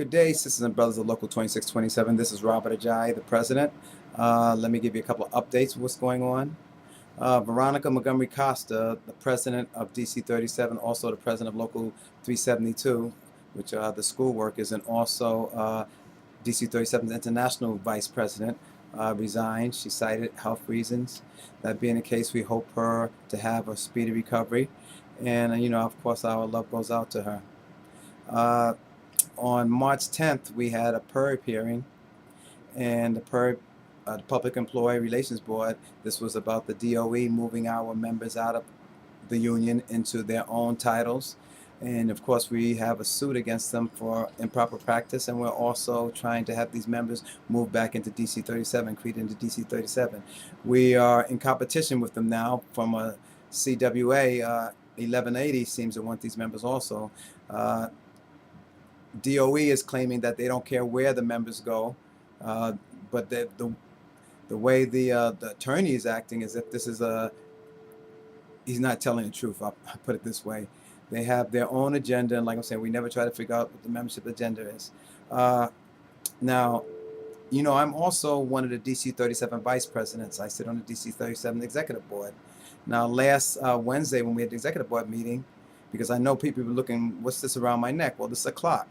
Good day, sisters and brothers of Local 2627. This is Robert Ajayi, the president. Let me give you a couple of updates of what's going on. Veronica Montgomery Costa, the president of DC 37, also the president of Local 372, which are the school workers, and also DC 37's international vice president, resigned. She cited health reasons. That being the case, we hope her to have a speedy recovery. And, of course, our love goes out to her. On March 10th, we had a PERB hearing, and the PERB, the Public Employee Relations Board, this was about the DOE moving our members out of the union into their own titles. And of course, we have a suit against them for improper practice, and we're also trying to have these members move back into DC 37, create into DC 37. We are in competition with them now from a CWA. 1180 seems to want these members also. DOE is claiming that they don't care where the members go, but the way the attorney is acting is if this is he's not telling the truth. I'll put it this way. They have their own agenda, and like I'm saying, we never try to figure out what the membership agenda is. Now, I'm also one of the DC 37 vice presidents. I sit on the DC 37 executive board. Now, last Wednesday when we had the executive board meeting, because I know people were looking, what's this around my neck? Well, this is a clock.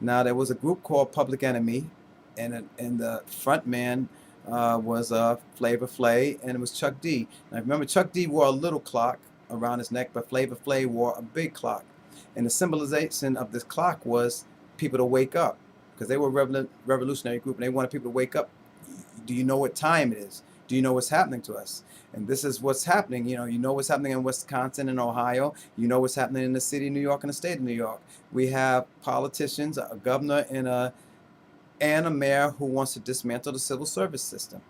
Now, there was a group called Public Enemy, and the front man was Flavor Flav, and it was Chuck D. Now, remember, Chuck D wore a little clock around his neck, but Flavor Flav wore a big clock. And the symbolization of this clock was people to wake up, because they were a revolutionary group, and they wanted people to wake up. Do you know what time it is? Do you know what's happening to us? And this is what's happening. You know what's happening in Wisconsin and Ohio. You know what's happening in the city of New York and the state of New York. We have politicians, a governor and a mayor who wants to dismantle the civil service system.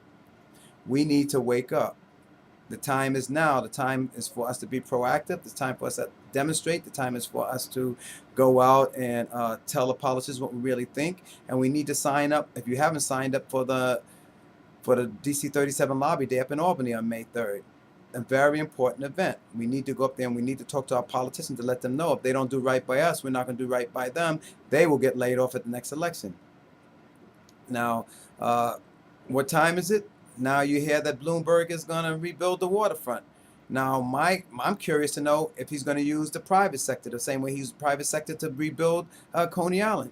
We need to wake up. The time is now. The time is for us to be proactive. The time for us to demonstrate. The time is for us to go out and tell the politicians what we really think. And we need to sign up. If you haven't signed up for the DC 37 Lobby Day up in Albany on May 3rd. A very important event. We need to go up there and we need to talk to our politicians to let them know if they don't do right by us, we're not going to do right by them. They will get laid off at the next election. Now, what time is it? Now you hear that Bloomberg is going to rebuild the waterfront. Now, I'm curious to know if he's going to use the private sector the same way he used the private sector to rebuild Coney Island.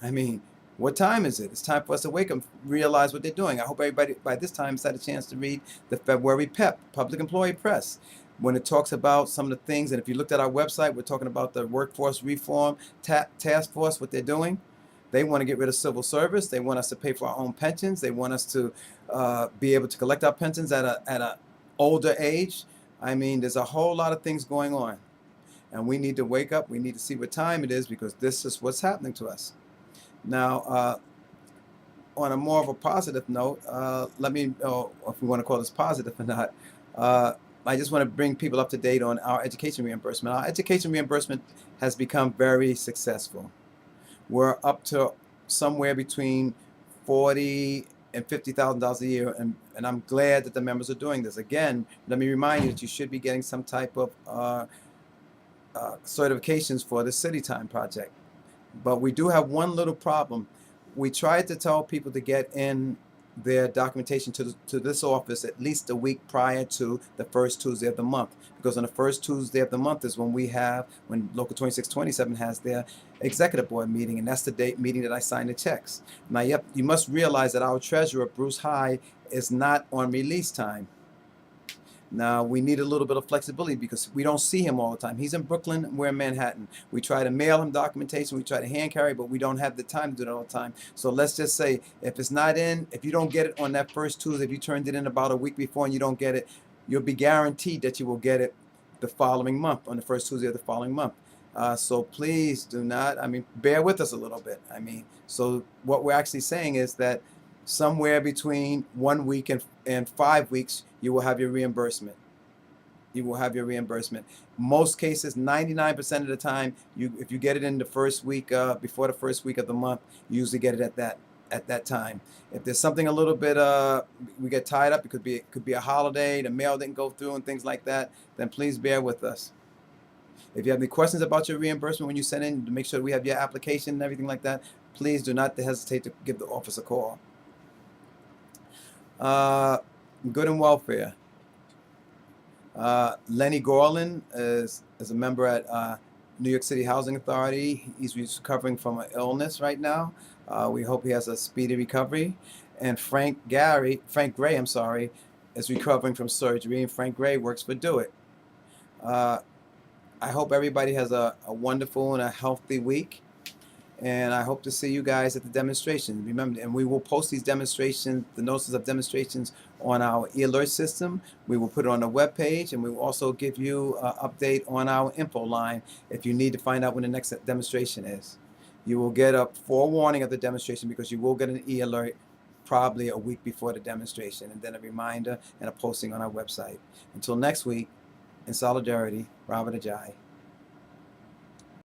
I mean, what time is it? It's time for us to wake up, realize what they're doing. I hope everybody by this time has had a chance to read the February PEP, Public Employee Press, when it talks about some of the things. And if you looked at our website, we're talking about the workforce reform task force, what they're doing. They want to get rid of civil service. They want us to pay for our own pensions. They want us to be able to collect our pensions at a older age. I mean, there's a whole lot of things going on. And we need to wake up. We need to see what time it is, because this is what's happening to us. Now, on a more of a positive note, let me know if we want to call this positive or not. I just want to bring people up to date on our education reimbursement. Our education reimbursement has become very successful. We're up to somewhere between $40,000 and $50,000 a year, and I'm glad that the members are doing this. Again, let me remind you that you should be getting some type of certifications for the City Time project. But we do have one little problem. We tried to tell people to get in their documentation to this office at least a week prior to the first Tuesday of the month, because on the first Tuesday of the month is when Local 2627 has their executive board meeting, and that's the meeting that I sign the checks. Now, you must realize that our treasurer, Bruce High, is not on release time. Now, we need a little bit of flexibility because we don't see him all the time. He's in Brooklyn, we're in Manhattan. We try to mail him documentation, we try to hand carry, but we don't have the time to do it all the time. So let's just say, if it's not in, if you don't get it on that first Tuesday, if you turned it in about a week before and you don't get it, you'll be guaranteed that you will get it the following month, on the first Tuesday of the following month. So please do not, bear with us a little bit. So what we're actually saying is that somewhere between 1 week and 5 weeks, you will have your reimbursement. You will have your reimbursement. Most cases, 99% of the time, if you get it in the first week, before the first week of the month, you usually get it at that time. If there's something a little bit, we get tied up, it could be a holiday, the mail didn't go through and things like that, then please bear with us. If you have any questions about your reimbursement when you send in, to make sure we have your application and everything like that, please do not hesitate to give the office a call. Good and welfare. Lenny Gorlin is a member at New York City Housing Authority. He's recovering from an illness right now. We hope he has a speedy recovery. And Frank Gray, I'm sorry, is recovering from surgery. And Frank Gray works for Do It. I hope everybody has a wonderful and a healthy week. And I hope to see you guys at the demonstration. Remember, and we will post these demonstrations, the notices of demonstrations, on our e-alert system. We will put it on the webpage, and we will also give you an update on our info line if you need to find out when the next demonstration is. You will get a forewarning of the demonstration because you will get an e-alert probably a week before the demonstration, and then a reminder and a posting on our website. Until next week, in solidarity, Robert Ajay.